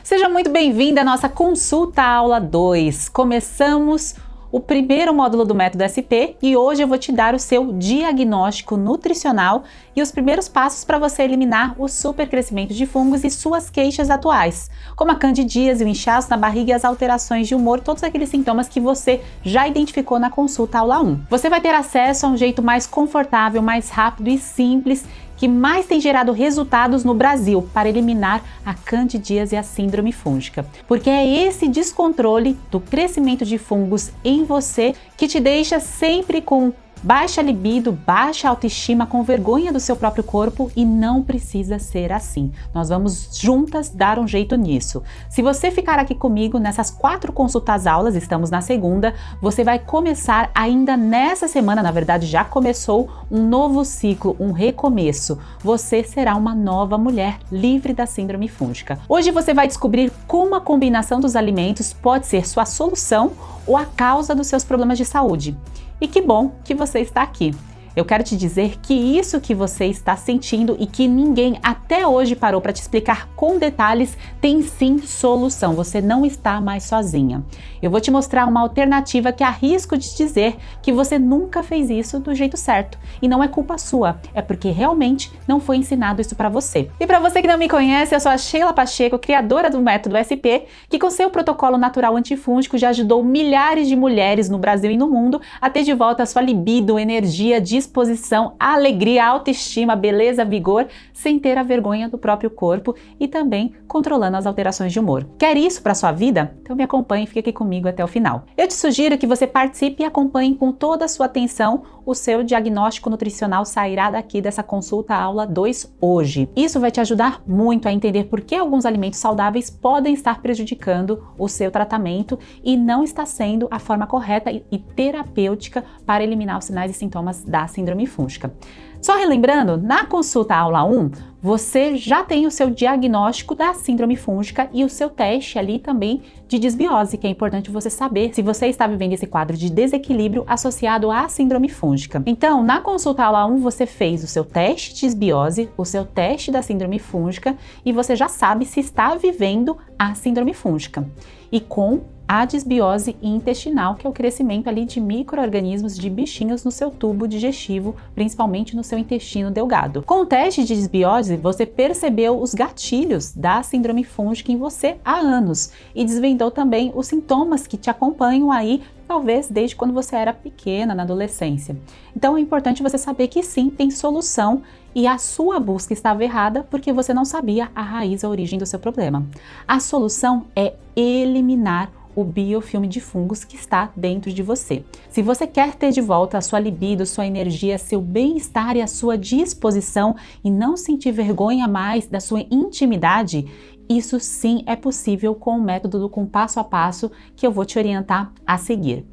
Seja muito bem-vinda à nossa consulta aula 2. Começamos o primeiro módulo do método SP e hoje eu vou te dar o seu diagnóstico nutricional e os primeiros passos para você eliminar o supercrescimento de fungos e suas queixas atuais, como a candidíase, o inchaço na barriga e as alterações de humor, todos aqueles sintomas que você já identificou na consulta aula 1. Você vai ter acesso a um jeito mais confortável, mais rápido e simples que mais tem gerado resultados no Brasil para eliminar a candidíase e a síndrome fúngica. Porque é esse descontrole do crescimento de fungos em você que te deixa sempre com baixa libido, baixa autoestima, com vergonha do seu próprio corpo e não precisa ser assim. Nós vamos juntas dar um jeito nisso. Se você ficar aqui comigo nessas 4 consultas aulas, estamos na segunda, você vai começar ainda nessa semana, na verdade já começou um novo ciclo, um recomeço. Você será uma nova mulher livre da síndrome fúngica. Hoje você vai descobrir como a combinação dos alimentos pode ser sua solução ou a causa dos seus problemas de saúde. E que bom que você está aqui. Eu quero te dizer que isso que você está sentindo e que ninguém até hoje parou para te explicar com detalhes tem sim solução. Você não está mais sozinha. Eu vou te mostrar uma alternativa que arrisco de dizer que você nunca fez isso do jeito certo. E não é culpa sua, é porque realmente não foi ensinado isso para você. E para você que não me conhece, eu sou a Sheila Pacheco, criadora do método SP, que com seu protocolo natural antifúngico já ajudou milhares de mulheres no Brasil e no mundo a ter de volta a sua libido, energia, disposição, alegria, autoestima, beleza, vigor, sem ter a vergonha do próprio corpo e também controlando as alterações de humor. Quer isso para sua vida? Então me acompanhe e fique aqui comigo até o final. Eu te sugiro que você participe e acompanhe com toda a sua atenção. O seu diagnóstico nutricional sairá daqui dessa consulta aula 2 hoje. Isso vai te ajudar muito a entender por que alguns alimentos saudáveis podem estar prejudicando o seu tratamento e não está sendo a forma correta e terapêutica para eliminar os sinais e sintomas da síndrome fúngica. Só relembrando, na consulta aula 1, você já tem o seu diagnóstico da síndrome fúngica e o seu teste ali também de disbiose, que é importante você saber se você está vivendo esse quadro de desequilíbrio associado à síndrome fúngica. Então, na consulta aula 1, você fez o seu teste de disbiose, o seu teste da síndrome fúngica e você já sabe se está vivendo a síndrome fúngica. E com a disbiose intestinal, que é o crescimento ali de micro-organismos, de bichinhos no seu tubo digestivo, principalmente no seu intestino delgado. Com o teste de disbiose, você percebeu os gatilhos da síndrome fúngica em você há anos e desvendou também os sintomas que te acompanham aí, talvez desde quando você era pequena, na adolescência. Então é importante você saber que sim, tem solução e a sua busca estava errada porque você não sabia a raiz, a origem do seu problema. A solução é eliminar o biofilme de fungos que está dentro de você. Se você quer ter de volta a sua libido, sua energia, seu bem-estar e a sua disposição e não sentir vergonha mais da sua intimidade, isso sim é possível com o método do com passo a passo que eu vou te orientar a seguir.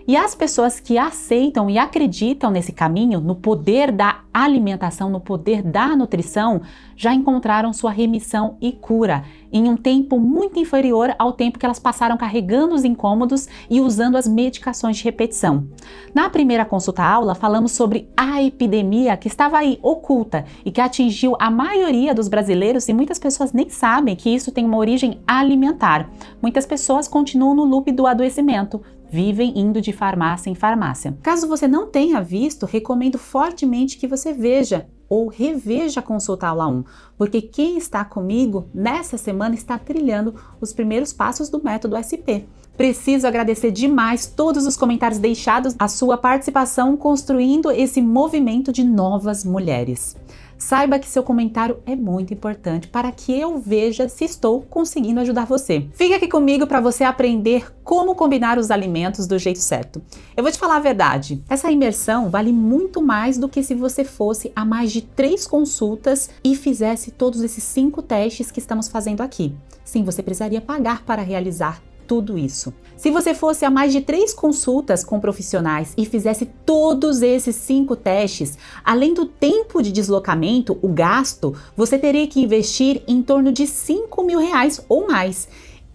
E as pessoas que aceitam e acreditam nesse caminho, no poder da alimentação, no poder da nutrição, já encontraram sua remissão e cura em um tempo muito inferior ao tempo que elas passaram carregando os incômodos e usando as medicações de repetição. Na primeira consulta aula, falamos sobre a epidemia que estava aí oculta e que atingiu a maioria dos brasileiros e muitas pessoas nem sabem que isso tem uma origem alimentar. Muitas pessoas continuam no loop do adoecimento, vivem indo de farmácia em farmácia. Caso você não tenha visto, recomendo fortemente que você veja ou reveja a consulta aula 1, porque quem está comigo nessa semana está trilhando os primeiros passos do método SP. Preciso agradecer demais todos os comentários deixados, a sua participação construindo esse movimento de novas mulheres. Saiba que seu comentário é muito importante para que eu veja se estou conseguindo ajudar você. Fique aqui comigo para você aprender como combinar os alimentos do jeito certo. Eu vou te falar a verdade, essa imersão vale muito mais do que se você fosse a mais de 3 consultas e fizesse todos esses 5 testes que estamos fazendo aqui. Sim, você precisaria pagar para realizar tudo isso. Se você fosse a mais de 3 consultas com profissionais e fizesse todos esses 5 testes, além do tempo de deslocamento, o gasto, você teria que investir em torno de R$5.000 ou mais.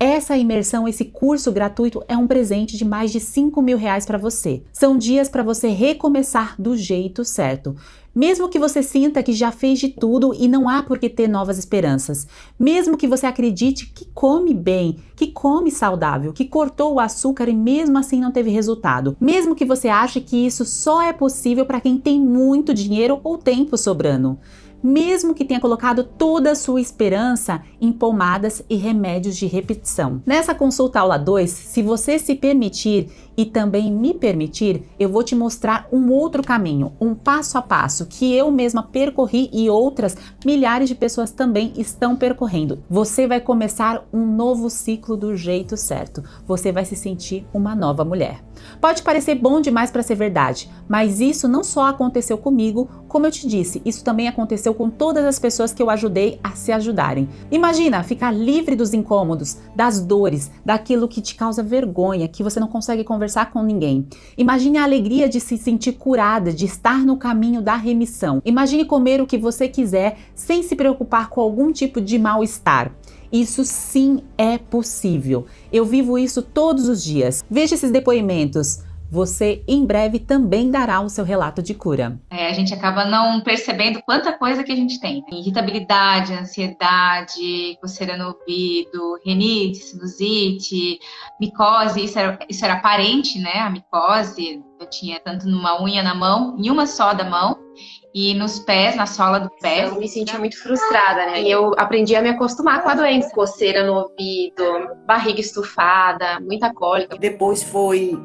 Essa imersão, esse curso gratuito é um presente de mais de R$ 5.000 para você. São dias para você recomeçar do jeito certo. Mesmo que você sinta que já fez de tudo e não há por que ter novas esperanças. Mesmo que você acredite que come bem, que come saudável, que cortou o açúcar e mesmo assim não teve resultado. Mesmo que você ache que isso só é possível para quem tem muito dinheiro ou tempo sobrando. Mesmo que tenha colocado toda a sua esperança em pomadas e remédios de repetição. Nessa consulta aula 2, se você se permitir e também me permitir, eu vou te mostrar um outro caminho, um passo a passo que eu mesma percorri e outras milhares de pessoas também estão percorrendo. Você vai começar um novo ciclo do jeito certo. Você vai se sentir uma nova mulher. Pode parecer bom demais para ser verdade, mas isso não só aconteceu comigo, como eu te disse, isso também aconteceu com todas as pessoas que eu ajudei a se ajudarem. Imagina ficar livre dos incômodos, das dores, daquilo que te causa vergonha, que você não consegue conversar com ninguém. Imagine a alegria de se sentir curada, de estar no caminho da remissão. Imagine comer o que você quiser sem se preocupar com algum tipo de mal-estar. Isso sim é possível. Eu vivo isso todos os dias. Veja esses depoimentos. Você em breve também dará o seu relato de cura. A gente acaba não percebendo quanta coisa que a gente tem. Irritabilidade, ansiedade, coceira no ouvido, rinite, sinusite, micose, isso era aparente, né? A micose, eu tinha tanto numa unha na mão, em uma só da mão, e nos pés, na sola do pé. Eu me sentia muito frustrada, né? E eu aprendi a me acostumar com a doença. Coceira no ouvido, barriga estufada, muita cólica. Depois foi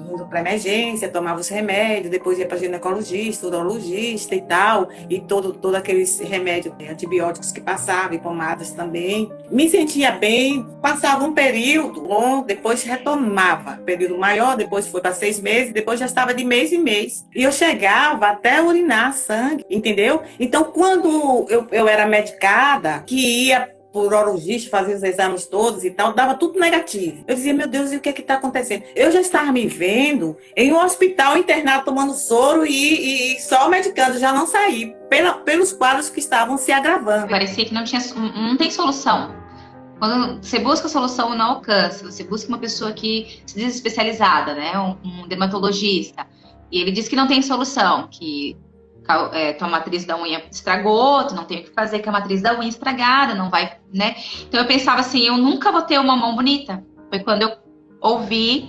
indo para emergência, tomava os remédios, depois ia para ginecologista, urologista e tal, e todo aqueles remédios, antibióticos que passavam, e pomadas também. Me sentia bem, passava um período bom, depois retomava, período maior, depois foi para 6 meses, depois já estava de mês em mês. E eu chegava até urinar sangue, entendeu? Então, quando eu era medicada, que ia por urologista, fazia os exames todos e tal, dava tudo negativo. Eu dizia, meu Deus, e o que está acontecendo? Eu já estava me vendo em um hospital internado tomando soro e só medicando, já não saí, pelos quadros que estavam se agravando. Parecia que não tem solução. Quando você busca solução e não alcança, você busca uma pessoa que se diz especializada, né? Um dermatologista, e ele diz que não tem solução, que tua matriz da unha estragou, tu não tem o que fazer com a matriz da unha estragada, não vai, né? Então eu pensava assim, eu nunca vou ter uma mão bonita. Foi quando eu ouvi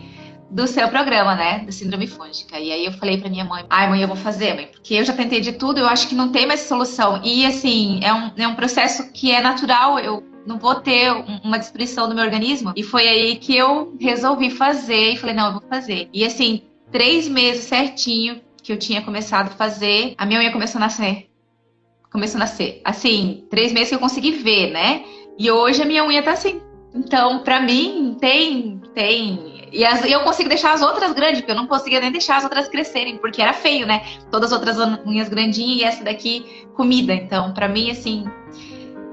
do seu programa, né, da síndrome fúngica. E aí eu falei pra minha mãe, mãe, eu vou fazer, mãe, porque eu já tentei de tudo, eu acho que não tem mais solução. E assim, é um processo que é natural, eu não vou ter uma destruição do meu organismo. E foi aí que eu resolvi fazer, e falei, não, eu vou fazer. E assim, 3 meses certinho, que eu tinha começado a fazer, a minha unha começou a nascer. Assim, 3 meses que eu consegui ver, né? E hoje a minha unha tá assim. Então, pra mim, tem. E eu consigo deixar as outras grandes, porque eu não conseguia nem deixar as outras crescerem, porque era feio, né? Todas as outras unhas grandinhas e essa daqui comida. Então, pra mim, assim,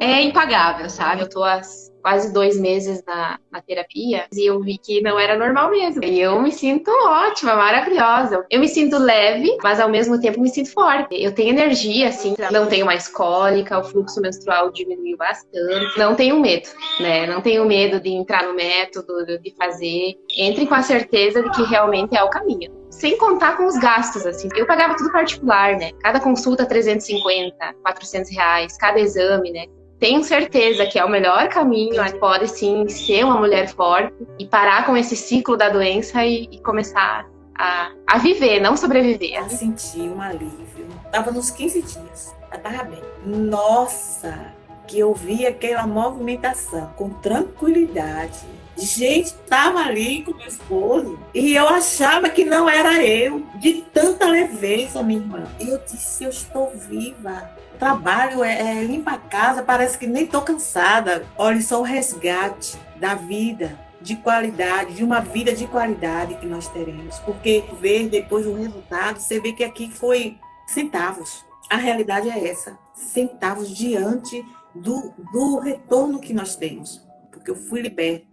é impagável, sabe? Eu tô há quase 2 meses na terapia e eu vi que não era normal mesmo. E eu me sinto ótima, maravilhosa. Eu me sinto leve, mas ao mesmo tempo me sinto forte. Eu tenho energia, assim, não tenho mais cólica, o fluxo menstrual diminuiu bastante. Não tenho medo, né? Não tenho medo de entrar no método, de fazer. Entre com a certeza de que realmente é o caminho. Sem contar com os gastos, assim. Eu pagava tudo particular, né? Cada consulta 350, 400 reais, cada exame, né? Tenho certeza que é o melhor caminho, pode sim ser uma mulher forte e parar com esse ciclo da doença e começar a viver, não sobreviver. Eu senti um alívio. Estava nos 15 dias, eu estava bem. Nossa, que eu vi aquela movimentação com tranquilidade. Gente, estava ali com meu esposo e eu achava que não era eu, de tanta leveza, minha irmã. E eu disse, eu estou viva. O trabalho limpar a casa, parece que nem estou cansada. Olha, só o resgate da vida de qualidade, de uma vida de qualidade que nós teremos. Porque ver depois o resultado, você vê que aqui foi centavos. A realidade é essa, centavos diante do retorno que nós temos. Porque eu fui liberta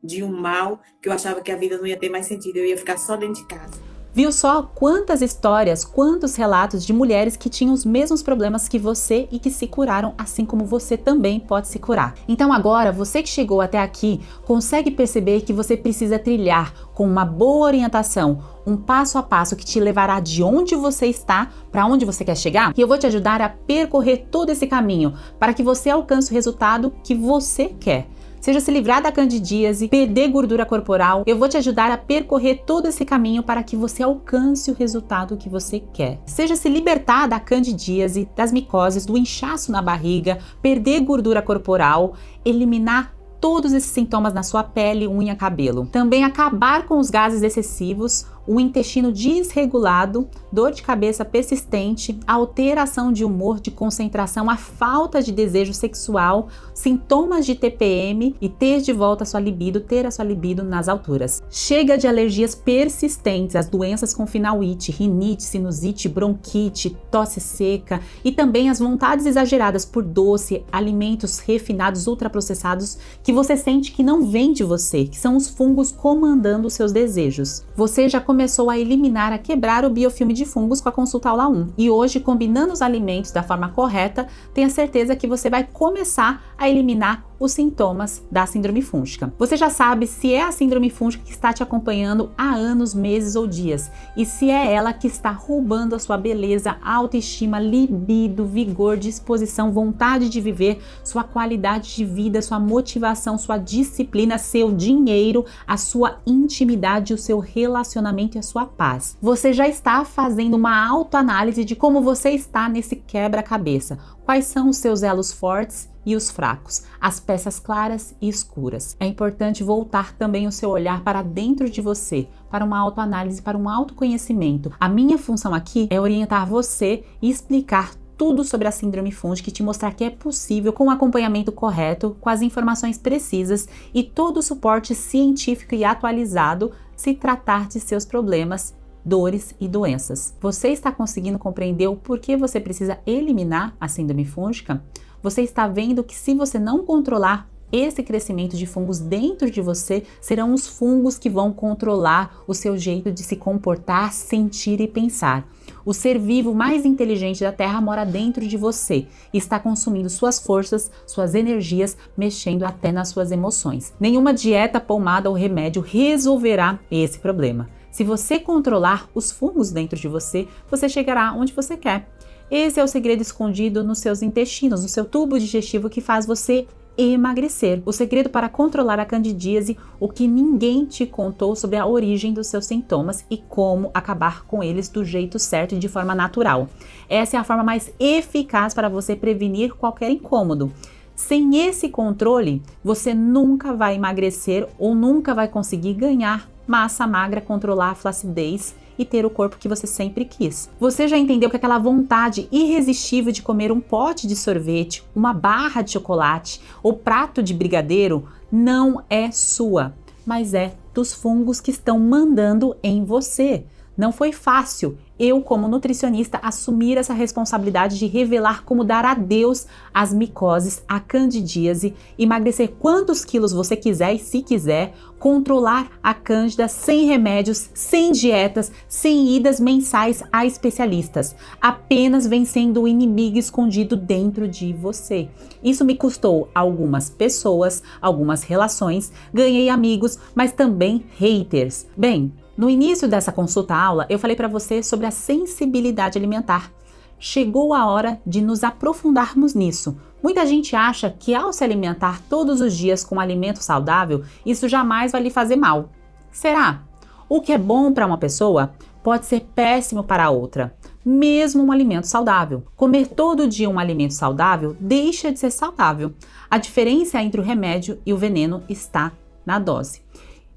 de um mal que eu achava que a vida não ia ter mais sentido, eu ia ficar só dentro de casa. Viu só quantas histórias, quantos relatos de mulheres que tinham os mesmos problemas que você e que se curaram, assim como você também pode se curar. Então agora, você que chegou até aqui, consegue perceber que você precisa trilhar com uma boa orientação, um passo a passo que te levará de onde você está para onde você quer chegar? E eu vou te ajudar a percorrer todo esse caminho para que você alcance o resultado que você quer. Seja se livrar da candidíase, perder gordura corporal, eu vou te ajudar a percorrer todo esse caminho para que você alcance o resultado que você quer. Seja se libertar da candidíase, das micoses, do inchaço na barriga, perder gordura corporal, eliminar todos esses sintomas na sua pele, unha, cabelo. Também acabar com os gases excessivos, o intestino desregulado, dor de cabeça persistente, alteração de humor, de concentração, a falta de desejo sexual, sintomas de TPM e ter de volta a sua libido, ter a sua libido nas alturas. Chega de alergias persistentes, as doenças com finalite, rinite, sinusite, bronquite, tosse seca e também as vontades exageradas por doce, alimentos refinados, ultraprocessados que você sente que não vem de você, que são os fungos comandando os seus desejos. Você já começou a eliminar, a quebrar o biofilme de fungos com a consulta aula 1. E hoje, combinando os alimentos da forma correta, tenha certeza que você vai começar a eliminar os sintomas da síndrome fúngica. Você já sabe se é a síndrome fúngica que está te acompanhando há anos, meses ou dias, e se é ela que está roubando a sua beleza, autoestima, libido, vigor, disposição, vontade de viver, sua qualidade de vida, sua motivação, sua disciplina, seu dinheiro, a sua intimidade, o seu relacionamento e a sua paz. Você já está fazendo uma autoanálise de como você está nesse quebra-cabeça. Quais são os seus elos fortes e os fracos, as peças claras e escuras. É importante voltar também o seu olhar para dentro de você, para uma autoanálise, para um autoconhecimento. A minha função aqui é orientar você e explicar tudo sobre a síndrome fúngica e te mostrar que é possível com o acompanhamento correto, com as informações precisas e todo o suporte científico e atualizado se tratar de seus problemas, dores e doenças. Você está conseguindo compreender o porquê você precisa eliminar a síndrome fúngica? Você está vendo que se você não controlar esse crescimento de fungos dentro de você, serão os fungos que vão controlar o seu jeito de se comportar, sentir e pensar. O ser vivo mais inteligente da Terra mora dentro de você e está consumindo suas forças, suas energias, mexendo até nas suas emoções. Nenhuma dieta, pomada ou remédio resolverá esse problema. Se você controlar os fungos dentro de você, você chegará onde você quer. Esse é o segredo escondido nos seus intestinos, no seu tubo digestivo que faz você emagrecer. O segredo para controlar a candidíase, o que ninguém te contou sobre a origem dos seus sintomas e como acabar com eles do jeito certo e de forma natural. Essa é a forma mais eficaz para você prevenir qualquer incômodo. Sem esse controle, você nunca vai emagrecer ou nunca vai conseguir ganhar massa magra, controlar a flacidez e ter o corpo que você sempre quis. Você já entendeu que aquela vontade irresistível de comer um pote de sorvete, uma barra de chocolate ou prato de brigadeiro não é sua, mas é dos fungos que estão mandando em você. Não foi fácil eu, como nutricionista, assumir essa responsabilidade de revelar como dar adeus às micoses, à candidíase, emagrecer quantos quilos você quiser e se quiser, controlar a cândida sem remédios, sem dietas, sem idas mensais a especialistas, apenas vencendo o inimigo escondido dentro de você. Isso me custou algumas pessoas, algumas relações, ganhei amigos, mas também haters. Bem, no início dessa consulta aula, eu falei para você sobre a sensibilidade alimentar. Chegou a hora de nos aprofundarmos nisso. Muita gente acha que ao se alimentar todos os dias com alimento saudável, isso jamais vai lhe fazer mal. Será? O que é bom para uma pessoa pode ser péssimo para outra, mesmo um alimento saudável. Comer todo dia um alimento saudável deixa de ser saudável. A diferença entre o remédio e o veneno está na dose.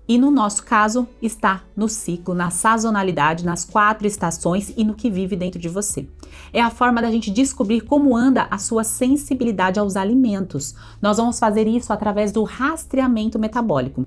E no nosso caso, está no ciclo, na sazonalidade, nas 4 estações e no que vive dentro de você. É a forma da gente descobrir como anda a sua sensibilidade aos alimentos. Nós vamos fazer isso através do rastreamento metabólico.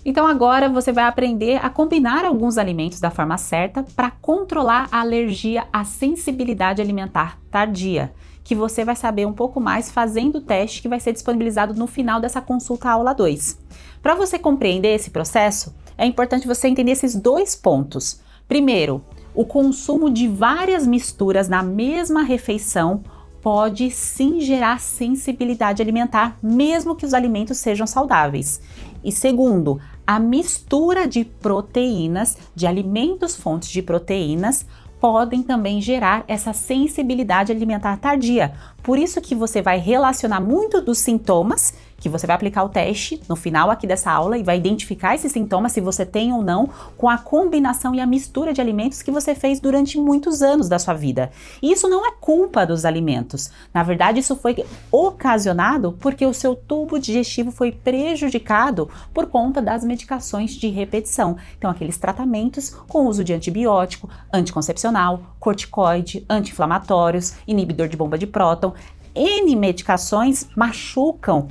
Então agora você vai aprender a combinar alguns alimentos da forma certa para controlar a alergia à sensibilidade alimentar tardia, que você vai saber um pouco mais fazendo o teste que vai ser disponibilizado no final dessa consulta aula 2. Para você compreender esse processo, é importante você entender esses 2 pontos. Primeiro, o consumo de várias misturas na mesma refeição pode sim gerar sensibilidade alimentar, mesmo que os alimentos sejam saudáveis. E segundo, a mistura de proteínas, de alimentos fontes de proteínas, podem também gerar essa sensibilidade alimentar tardia. Por isso que você vai relacionar muito dos sintomas, que você vai aplicar o teste no final aqui dessa aula e vai identificar esses sintomas, se você tem ou não, com a combinação e a mistura de alimentos que você fez durante muitos anos da sua vida. E isso não é culpa dos alimentos. Na verdade, isso foi ocasionado porque o seu tubo digestivo foi prejudicado por conta das medicações de repetição. Então, aqueles tratamentos com uso de antibiótico, anticoncepcional, corticoide, anti-inflamatórios, inibidor de bomba de próton, N medicações machucam,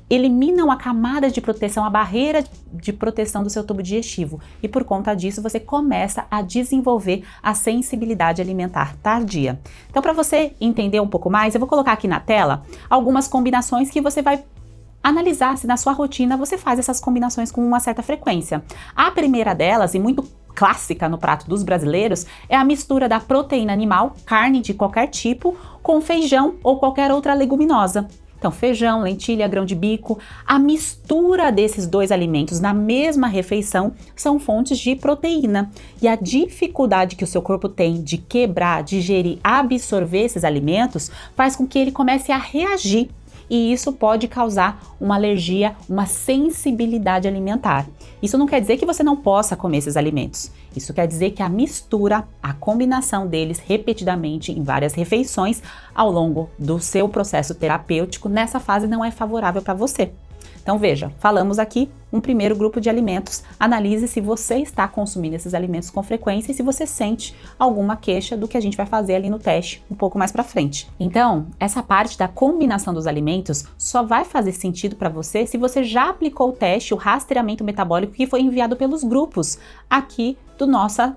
eliminam a camada de proteção, a barreira de proteção do seu tubo digestivo. E por conta disso, você começa a desenvolver a sensibilidade alimentar tardia. Então, para você entender um pouco mais, eu vou colocar aqui na tela algumas combinações que você vai analisar se na sua rotina você faz essas combinações com uma certa frequência. A primeira delas, e muito clássica no prato dos brasileiros, é a mistura da proteína animal, carne de qualquer tipo, com feijão ou qualquer outra leguminosa. Então, feijão, lentilha, grão de bico, a mistura desses dois alimentos na mesma refeição são fontes de proteína. E a dificuldade que o seu corpo tem de quebrar, digerir, absorver esses alimentos faz com que ele comece a reagir. E isso pode causar uma alergia, uma sensibilidade alimentar. Isso não quer dizer que você não possa comer esses alimentos. Isso quer dizer que a mistura, a combinação deles repetidamente em várias refeições ao longo do seu processo terapêutico, nessa fase não é favorável para você. Então veja, falamos aqui um primeiro grupo de alimentos. Analise se você está consumindo esses alimentos com frequência e se você sente alguma queixa do que a gente vai fazer ali no teste um pouco mais para frente. Então, essa parte da combinação dos alimentos só vai fazer sentido para você se você já aplicou o teste, o rastreamento metabólico que foi enviado pelos grupos aqui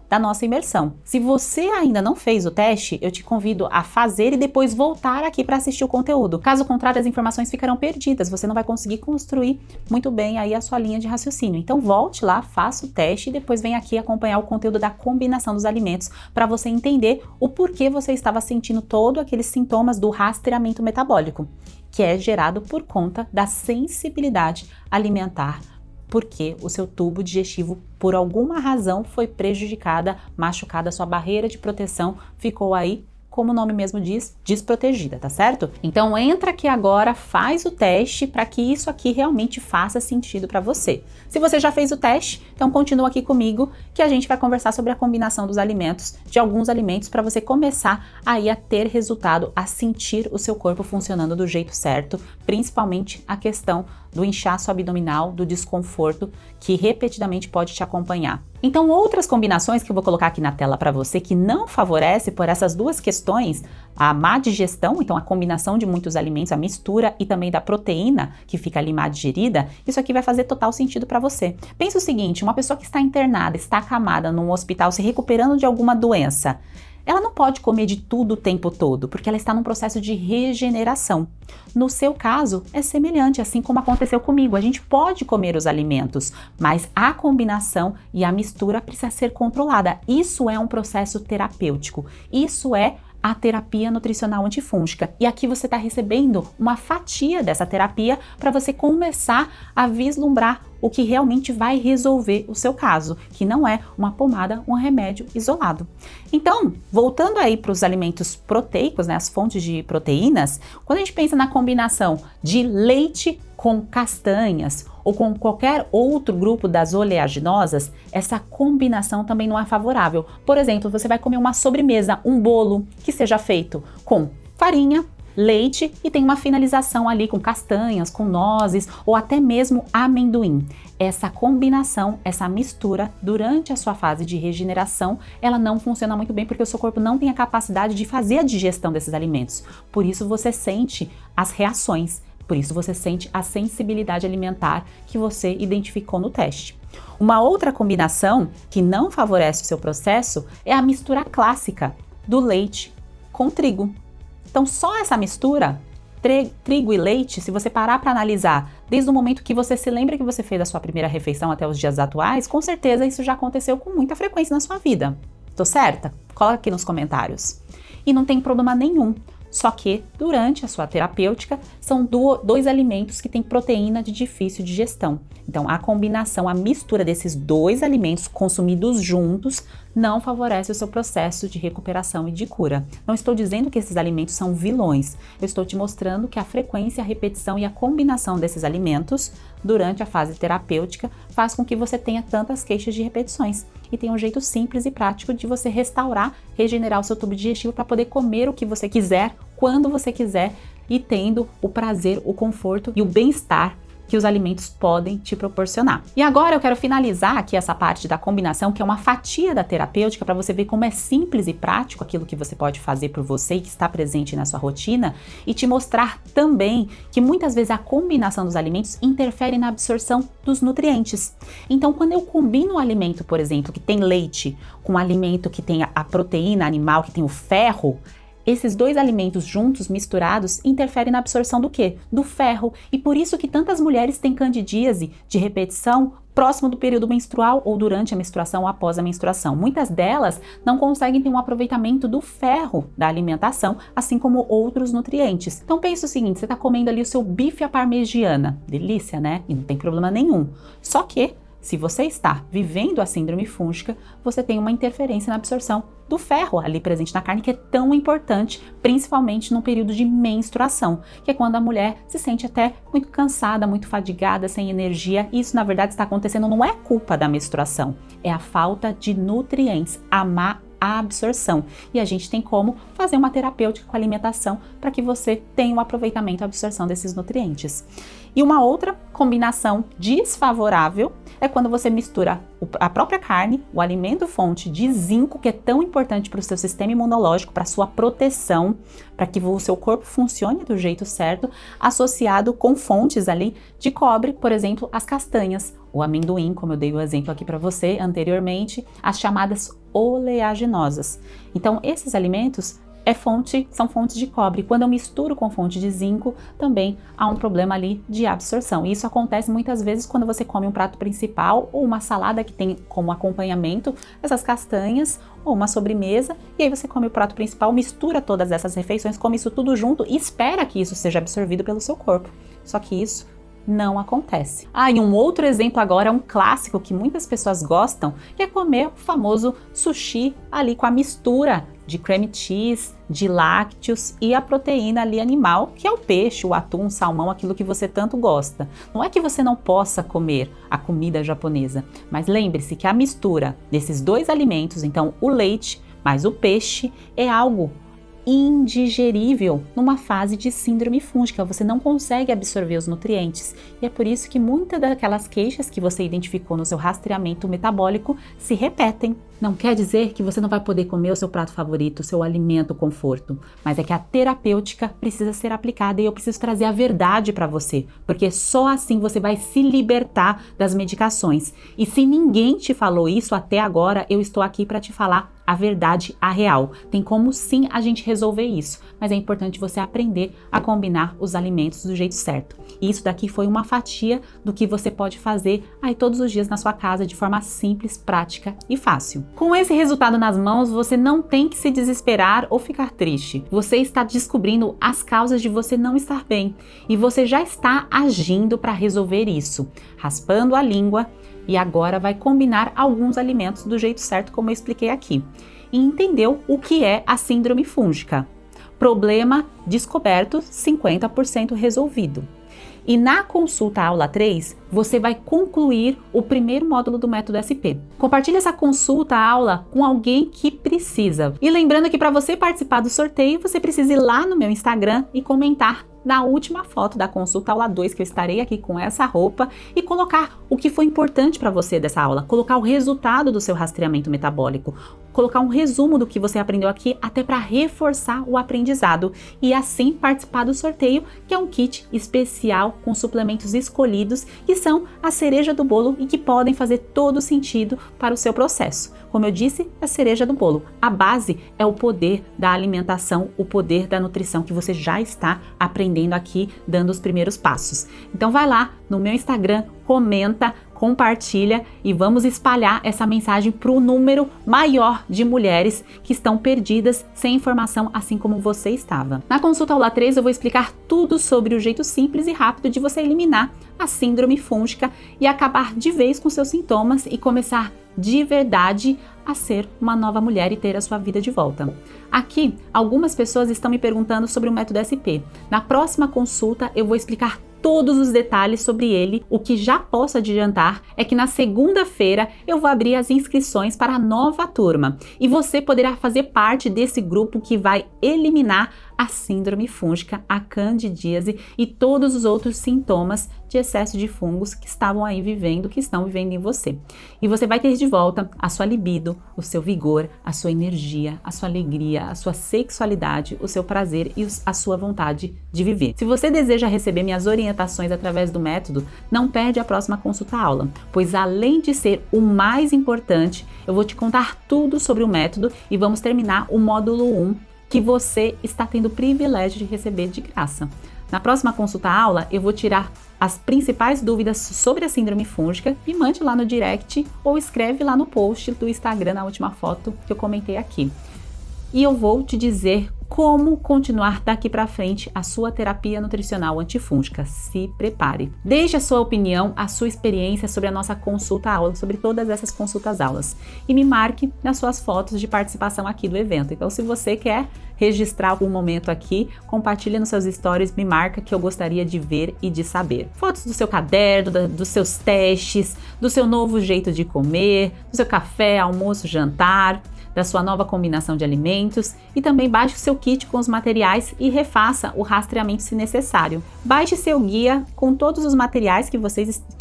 da nossa imersão. Se você ainda não fez o teste, eu te convido a fazer e depois voltar aqui para assistir o conteúdo. Caso contrário, as informações ficarão perdidas, você não vai conseguir construir muito bem aí a sua linha de raciocínio. Então volte lá, faça o teste e depois vem aqui acompanhar o conteúdo da combinação dos alimentos para você entender o porquê você estava sentindo todos aqueles sintomas do rastreamento metabólico, que é gerado por conta da sensibilidade alimentar, porque o seu tubo digestivo, por alguma razão, foi prejudicada, machucada, sua barreira de proteção ficou aí, como o nome mesmo diz, desprotegida, tá certo? Então entra aqui agora, faz o teste para que isso aqui realmente faça sentido para você. Se você já fez o teste, então continua aqui comigo que a gente vai conversar sobre a combinação dos alimentos, de alguns alimentos, para você começar aí a ter resultado, a sentir o seu corpo funcionando do jeito certo, principalmente a questão do inchaço abdominal, do desconforto que repetidamente pode te acompanhar. Então, outras combinações que eu vou colocar aqui na tela para você que não favorece por essas duas questões, a má digestão, então a combinação de muitos alimentos, a mistura e também da proteína que fica ali má digerida, isso aqui vai fazer total sentido para você. Pensa o seguinte, uma pessoa que está internada, está acamada num hospital, se recuperando de alguma doença, ela não pode comer de tudo o tempo todo, porque ela está num processo de regeneração. No seu caso, é semelhante, assim como aconteceu comigo. A gente pode comer os alimentos, mas a combinação e a mistura precisa ser controlada. Isso é um processo terapêutico. Isso é a terapia nutricional antifúngica. E aqui você está recebendo uma fatia dessa terapia para você começar a vislumbrar o que realmente vai resolver o seu caso, que não é uma pomada, um remédio isolado. Então, voltando aí para os alimentos proteicos, né, as fontes de proteínas, quando a gente pensa na combinação de leite com castanhas ou com qualquer outro grupo das oleaginosas, essa combinação também não é favorável. Por exemplo, você vai comer uma sobremesa, um bolo que seja feito com farinha, leite e tem uma finalização ali com castanhas, com nozes ou até mesmo amendoim. Essa combinação, essa mistura durante a sua fase de regeneração, ela não funciona muito bem porque o seu corpo não tem a capacidade de fazer a digestão desses alimentos. Por isso você sente as reações. Por isso você sente a sensibilidade alimentar que você identificou no teste. Uma outra combinação que não favorece o seu processo é a mistura clássica do leite com trigo. Então só essa mistura trigo e leite, se você parar para analisar, desde o momento que você se lembra que você fez a sua primeira refeição até os dias atuais, com certeza isso já aconteceu com muita frequência na sua vida. Tô certa? Coloca aqui nos comentários. E não tem problema nenhum. Só que, durante a sua terapêutica, são dois alimentos que têm proteína de difícil digestão. Então, a combinação, a mistura desses dois alimentos consumidos juntos não favorece o seu processo de recuperação e de cura. Não estou dizendo que esses alimentos são vilões. Eu estou te mostrando que a frequência, a repetição e a combinação desses alimentos durante a fase terapêutica faz com que você tenha tantas queixas de repetições. E tem um jeito simples e prático de você restaurar, regenerar o seu tubo digestivo para poder comer o que você quiser, quando você quiser e tendo o prazer, o conforto e o bem-estar que os alimentos podem te proporcionar. E agora eu quero finalizar aqui essa parte da combinação, que é uma fatia da terapêutica, para você ver como é simples e prático aquilo que você pode fazer por você e que está presente na sua rotina, e te mostrar também que muitas vezes a combinação dos alimentos interfere na absorção dos nutrientes. Então, quando eu combino um alimento, por exemplo, que tem leite, com um alimento que tem a proteína animal, que tem o ferro, esses dois alimentos juntos, misturados, interferem na absorção do quê? Do ferro. E por isso que tantas mulheres têm candidíase de repetição próximo do período menstrual ou durante a menstruação ou após a menstruação. Muitas delas não conseguem ter um aproveitamento do ferro da alimentação, assim como outros nutrientes. Então pensa o seguinte, você está comendo ali o seu bife à parmegiana. Delícia, né? E não tem problema nenhum. Só que, se você está vivendo a síndrome fúngica, você tem uma interferência na absorção do ferro ali presente na carne, que é tão importante, principalmente no período de menstruação, que é quando a mulher se sente até muito cansada, muito fadigada, sem energia. Isso, na verdade, está acontecendo, não é culpa da menstruação, é a falta de nutrientes, a má absorção. E a gente tem como fazer uma terapêutica com alimentação para que você tenha um aproveitamento e absorção desses nutrientes. E uma outra combinação desfavorável é quando você mistura a própria carne, o alimento fonte de zinco, que é tão importante para o seu sistema imunológico, para a sua proteção, para que o seu corpo funcione do jeito certo, associado com fontes ali de cobre, por exemplo, as castanhas, o amendoim, como eu dei o exemplo aqui para você anteriormente, as chamadas oleaginosas. Então, esses alimentos são fontes de cobre. Quando eu misturo com fonte de zinco, também há um problema ali de absorção. E isso acontece muitas vezes quando você come um prato principal ou uma salada que tem como acompanhamento essas castanhas ou uma sobremesa, e aí você come o prato principal, mistura todas essas refeições, come isso tudo junto e espera que isso seja absorvido pelo seu corpo. Só que isso não acontece. E um outro exemplo agora é um clássico que muitas pessoas gostam, que é comer o famoso sushi ali com a mistura de cream cheese, de lácteos e a proteína ali animal, que é o peixe, o atum, o salmão, aquilo que você tanto gosta. Não é que você não possa comer a comida japonesa, mas lembre-se que a mistura desses dois alimentos, então o leite mais o peixe, é algo indigerível numa fase de síndrome fúngica. Você não consegue absorver os nutrientes e é por isso que muitas daquelas queixas que você identificou no seu rastreamento metabólico se repetem. Não quer dizer que você não vai poder comer o seu prato favorito, o seu alimento conforto, mas é que a terapêutica precisa ser aplicada e eu preciso trazer a verdade para você, porque só assim você vai se libertar das medicações. E se ninguém te falou isso até agora, eu estou aqui para te falar a verdade, a real. Tem como sim a gente resolver isso, mas é importante você aprender a combinar os alimentos do jeito certo. E isso daqui foi uma fatia do que você pode fazer aí todos os dias na sua casa de forma simples, prática e fácil. Com esse resultado nas mãos, você não tem que se desesperar ou ficar triste. Você está descobrindo as causas de você não estar bem e você já está agindo para resolver isso, raspando a língua. E agora vai combinar alguns alimentos do jeito certo, como eu expliquei aqui. E entendeu o que é a síndrome fúngica. Problema descoberto, 50% resolvido. E na consulta aula 3, você vai concluir o primeiro módulo do método SP. Compartilhe essa consulta aula com alguém que precisa. E lembrando que para você participar do sorteio, você precisa ir lá no meu Instagram e comentar na última foto da consulta aula 2, que eu estarei aqui com essa roupa, e colocar o que foi importante para você dessa aula, colocar o resultado do seu rastreamento metabólico, colocar um resumo do que você aprendeu aqui, até para reforçar o aprendizado e assim participar do sorteio, que é um kit especial com suplementos escolhidos que são a cereja do bolo e que podem fazer todo sentido para o seu processo. Como eu disse, a cereja do bolo. A base é o poder da alimentação, o poder da nutrição que você já está aprendendo aqui, dando os primeiros passos. Então vai lá no meu Instagram, comenta, compartilha e vamos espalhar essa mensagem para o número maior de mulheres que estão perdidas, sem informação, assim como você estava. Na consulta aula 3 eu vou explicar tudo sobre o jeito simples e rápido de você eliminar a síndrome fúngica e acabar de vez com seus sintomas e começar de verdade a ser uma nova mulher e ter a sua vida de volta. Aqui, algumas pessoas estão me perguntando sobre o método SP. Na próxima consulta eu vou explicar todos os detalhes sobre ele. O que já posso adiantar é que na segunda-feira eu vou abrir as inscrições para a nova turma e você poderá fazer parte desse grupo que vai eliminar a síndrome fúngica, a candidíase e todos os outros sintomas de excesso de fungos que estavam aí vivendo, que estão vivendo em você. E você vai ter de volta a sua libido, o seu vigor, a sua energia, a sua alegria, a sua sexualidade, o seu prazer e a sua vontade de viver. Se você deseja receber minhas orientações através do método, não perde a próxima consulta aula, pois além de ser o mais importante, eu vou te contar tudo sobre o método e vamos terminar o módulo 1 que você está tendo o privilégio de receber de graça. Na próxima consulta aula, eu vou tirar as principais dúvidas sobre a síndrome fúngica. Me mande lá no direct ou escreve lá no post do Instagram, na última foto que eu comentei aqui. E eu vou te dizer como continuar daqui para frente a sua terapia nutricional antifúngica. Se prepare. Deixe a sua opinião, a sua experiência sobre a nossa consulta aula, sobre todas essas consultas aulas. E me marque nas suas fotos de participação aqui do evento. Então, se você quer registrar algum momento aqui, compartilha nos seus stories, me marca que eu gostaria de ver e de saber. Fotos do seu caderno, dos seus testes, do seu novo jeito de comer, do seu café, almoço, jantar, da sua nova combinação de alimentos e também baixe o seu kit com os materiais e refaça o rastreamento se necessário. Baixe seu guia com todos os materiais que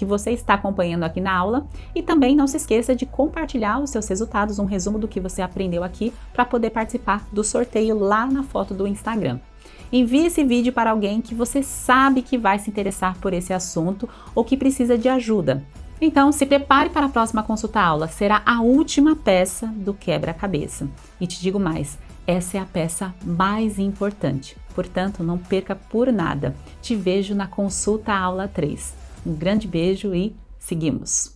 você está acompanhando aqui na aula e também não se esqueça de compartilhar os seus resultados, um resumo do que você aprendeu aqui para poder participar do sorteio lá na foto do Instagram. Envie esse vídeo para alguém que você sabe que vai se interessar por esse assunto ou que precisa de ajuda. Então, se prepare para a próxima consulta aula, será a última peça do quebra-cabeça. E te digo mais, essa é a peça mais importante, portanto, não perca por nada. Te vejo na consulta aula 3. Um grande beijo e seguimos!